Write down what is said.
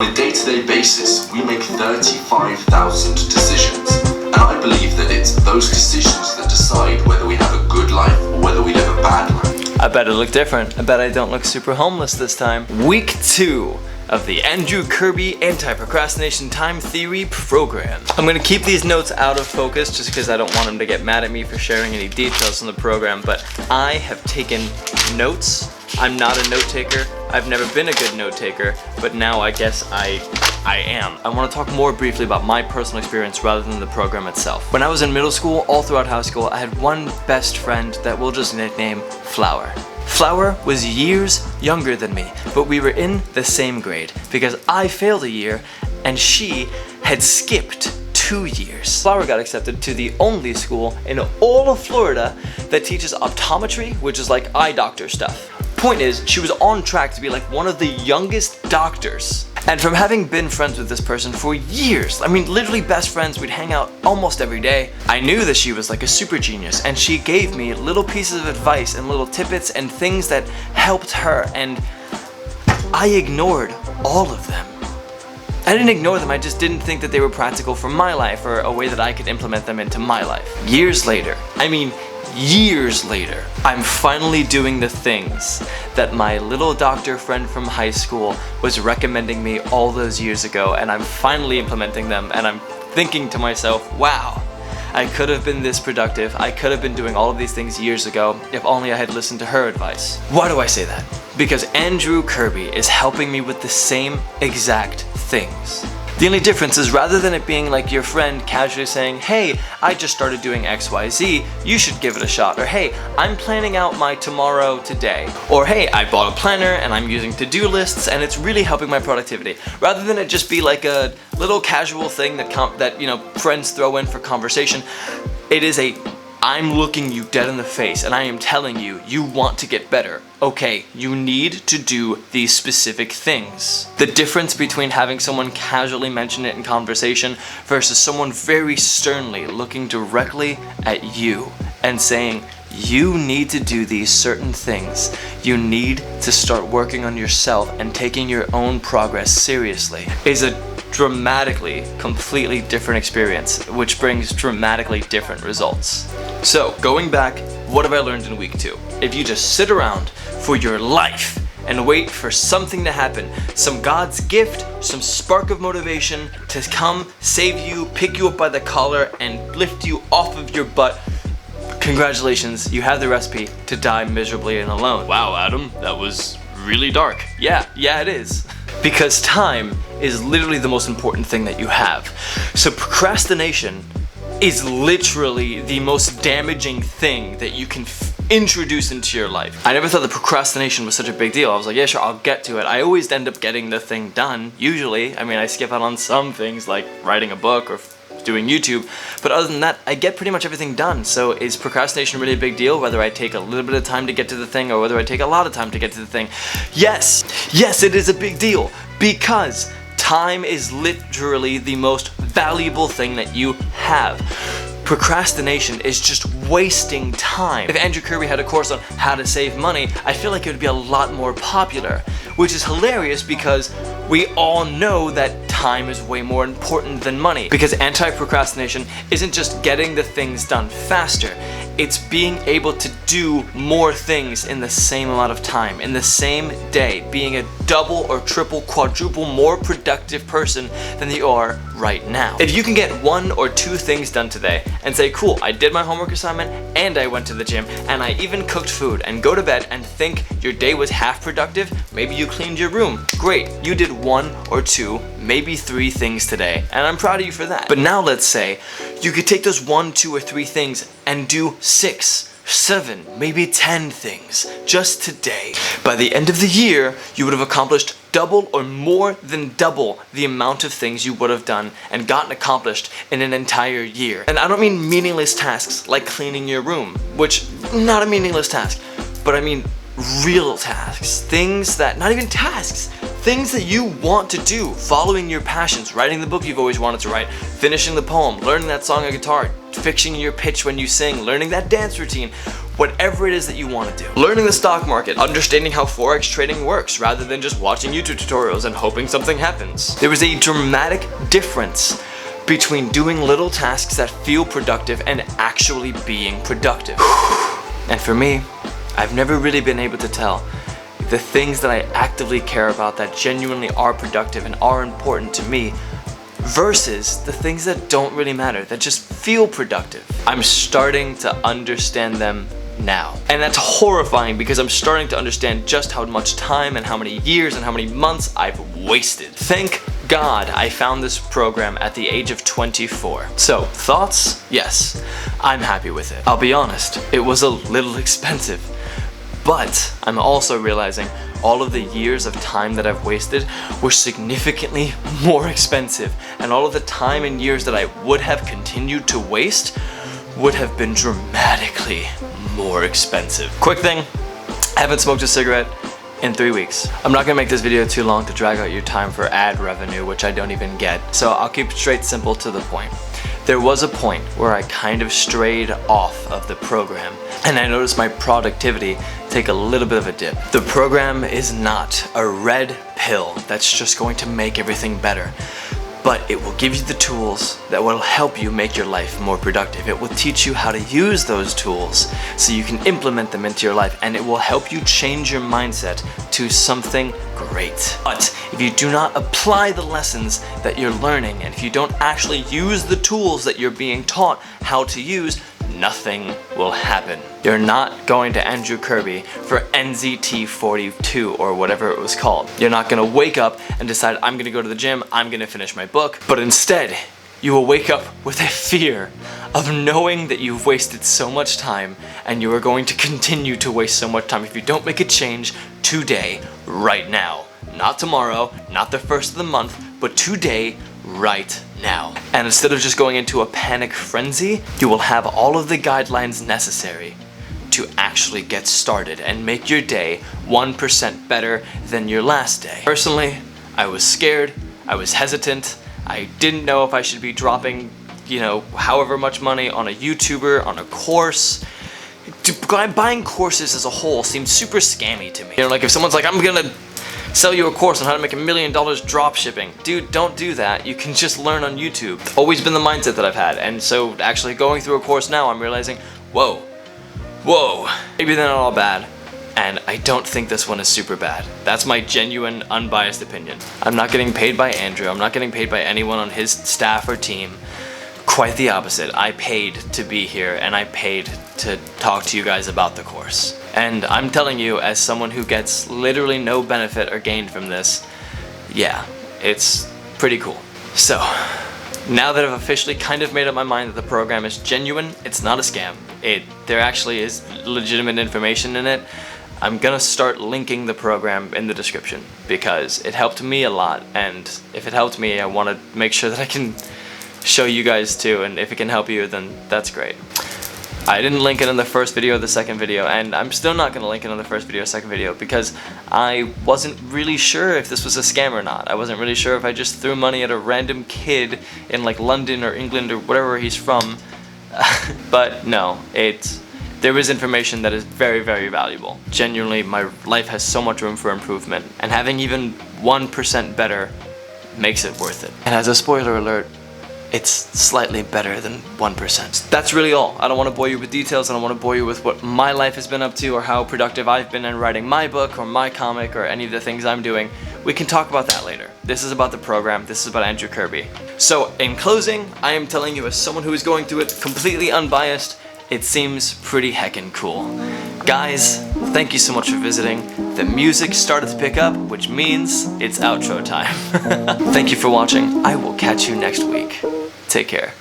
On a day-to-day basis, we make 35,000 decisions, and I believe that it's those decisions that decide whether we have a good life or whether we live a bad life. I bet it look different. I bet I don't look super homeless this time. Week 2 of the Andrew Kirby Anti-Procrastination Time Theory program. I'm gonna keep these notes out of focus just because I don't want him to get mad at me for sharing any details on the program, but I have taken notes. I'm not a note taker. I've never been a good note taker, but now I guess I am. I want to talk more briefly about my personal experience rather than the program itself. When I was in middle school, all throughout high school, I had one best friend that we'll just nickname Flower. Flower was years younger than me, but we were in the same grade because I failed a year and she had skipped 2 years. Flower got accepted to the only school in all of Florida that teaches optometry, which is like eye doctor stuff. Point is, she was on track to be like one of the youngest doctors. And from having been friends with this person for years, I mean literally best friends, we'd hang out almost every day, I knew that she was like a super genius, and she gave me little pieces of advice and little tidbits and things that helped her, and I ignored all of them. I didn't ignore them, I just didn't think that they were practical for my life or a way that I could implement them into my life. Years later, I'm finally doing the things that my little doctor friend from high school was recommending me all those years ago, and I'm finally implementing them, and I'm thinking to myself, wow, I could have been this productive, I could have been doing all of these things years ago if only I had listened to her advice. Why do I say that? Because Andrew Kirby is helping me with the same exact things. The only difference is rather than it being like your friend casually saying, hey, I just started doing XYZ, you should give it a shot, or hey, I'm planning out my tomorrow today, or hey, I bought a planner and I'm using to-do lists and it's really helping my productivity. Rather than it just be like a little casual thing that friends throw in for conversation, it is I'm looking you dead in the face and I am telling you, you want to get better. Okay, you need to do these specific things. The difference between having someone casually mention it in conversation versus someone very sternly looking directly at you and saying, you need to do these certain things. You need to start working on yourself and taking your own progress seriously is a dramatically, completely different experience, which brings dramatically different results. So, going back, what have I learned in week 2? If you just sit around for your life and wait for something to happen, some God's gift, some spark of motivation to come save you, pick you up by the collar, and lift you off of your butt, congratulations, you have the recipe to die miserably and alone. Wow, Adam, that was really dark. Yeah, it is. Because time is literally the most important thing that you have. So procrastination is literally the most damaging thing that you can introduce into your life. I never thought that procrastination was such a big deal. I was like, yeah, sure, I'll get to it. I always end up getting the thing done, usually. I mean, I skip out on some things like writing a book or doing YouTube, but other than that, I get pretty much everything done. So is procrastination really a big deal, whether I take a little bit of time to get to the thing or whether I take a lot of time to get to the thing? Yes, it is a big deal because time is literally the most valuable thing that you have. Procrastination is just wasting time. If Andrew Kirby had a course on how to save money, I feel like it would be a lot more popular, which is hilarious because we all know that time is way more important than money. Because anti-procrastination isn't just getting the things done faster, it's being able to do more things in the same amount of time, in the same day, being a double or triple, quadruple more productive person than you are right now. If you can get 1 or 2 things done today and say, cool, I did my homework assignment and I went to the gym and I even cooked food, and go to bed and think your day was half productive, maybe you cleaned your room, great, you did 1 or 2, maybe 3 things today, and I'm proud of you for that. But now let's say you could take those 1, 2, or 3 things and do 6, 7, maybe 10 things just today. By the end of the year, you would have accomplished double or more than double the amount of things you would have done and gotten accomplished in an entire year. And I don't mean meaningless tasks like cleaning your room, which not a meaningless task, but I mean real tasks, things that, not even tasks, things that you want to do, following your passions, writing the book you've always wanted to write, finishing the poem, learning that song on guitar, fixing your pitch when you sing, learning that dance routine, whatever it is that you want to do. Learning the stock market, understanding how Forex trading works rather than just watching YouTube tutorials and hoping something happens. There is a dramatic difference between doing little tasks that feel productive and actually being productive. And for me, I've never really been able to tell the things that I actively care about that genuinely are productive and are important to me versus the things that don't really matter, that just feel productive. I'm starting to understand them now. And that's horrifying because I'm starting to understand just how much time and how many years and how many months I've wasted. Thank God I found this program at the age of 24. So, thoughts? Yes, I'm happy with it. I'll be honest, it was a little expensive. But I'm also realizing all of the years of time that I've wasted were significantly more expensive, and all of the time and years that I would have continued to waste would have been dramatically more expensive. Quick thing, I haven't smoked a cigarette in 3 weeks. I'm not gonna make this video too long to drag out your time for ad revenue, which I don't even get, so I'll keep it straight, simple, to the point. There was a point where I kind of strayed off of the program, and I noticed my productivity take a little bit of a dip. The program is not a red pill that's just going to make everything better, but it will give you the tools that will help you make your life more productive. It will teach you how to use those tools so you can implement them into your life, and it will help you change your mindset to something great. But if you do not apply the lessons that you're learning, and if you don't actually use the tools that you're being taught how to use, nothing will happen. You're not going to Andrew Kirby for NZT 42 or whatever it was called. You're not gonna wake up and decide, I'm gonna go to the gym, I'm gonna finish my book, but instead, you will wake up with a fear of knowing that you've wasted so much time and you are going to continue to waste so much time if you don't make a change today, right now. Not tomorrow, not the first of the month, but today, right now. And instead of just going into a panic frenzy, you will have all of the guidelines necessary to actually get started and make your day 1% better than your last day. Personally, I was scared, I was hesitant, I didn't know if I should be dropping, however much money on a YouTuber, on a course. Buying courses as a whole seems super scammy to me. Like if someone's like, I'm gonna sell you a course on how to make $1 million drop shipping. Dude, don't do that. You can just learn on YouTube. It's always been the mindset that I've had. And so actually going through a course now, I'm realizing, whoa, maybe they're not all bad. And I don't think this one is super bad. That's my genuine, unbiased opinion. I'm not getting paid by Andrew. I'm not getting paid by anyone on his staff or team. Quite the opposite. I paid to be here, and I paid to talk to you guys about the course. And I'm telling you, as someone who gets literally no benefit or gain from this, yeah, it's pretty cool. So, now that I've officially kind of made up my mind that the program is genuine, it's not a scam. There actually is legitimate information in it. I'm gonna start linking the program in the description because it helped me a lot, and if it helped me, I want to make sure that I can show you guys too, and if it can help you, then that's great. I didn't link it in the first video or the second video, and I'm still not going to link it in the first video or second video because I wasn't really sure if this was a scam or not. I wasn't really sure if I just threw money at a random kid in like London or England or wherever he's from. But no, there is information that is very, very valuable. Genuinely, my life has so much room for improvement, and having even 1% better makes it worth it. And as a spoiler alert, it's slightly better than 1%. That's really all. I don't want to bore you with details. I don't want to bore you with what my life has been up to or how productive I've been in writing my book or my comic or any of the things I'm doing. We can talk about that later. This is about the program. This is about Andrew Kirby. So in closing, I am telling you as someone who is going through it completely unbiased, it seems pretty heckin' cool. Guys, thank you so much for visiting. The music started to pick up, which means it's outro time. Thank you for watching. I will catch you next week. Take care.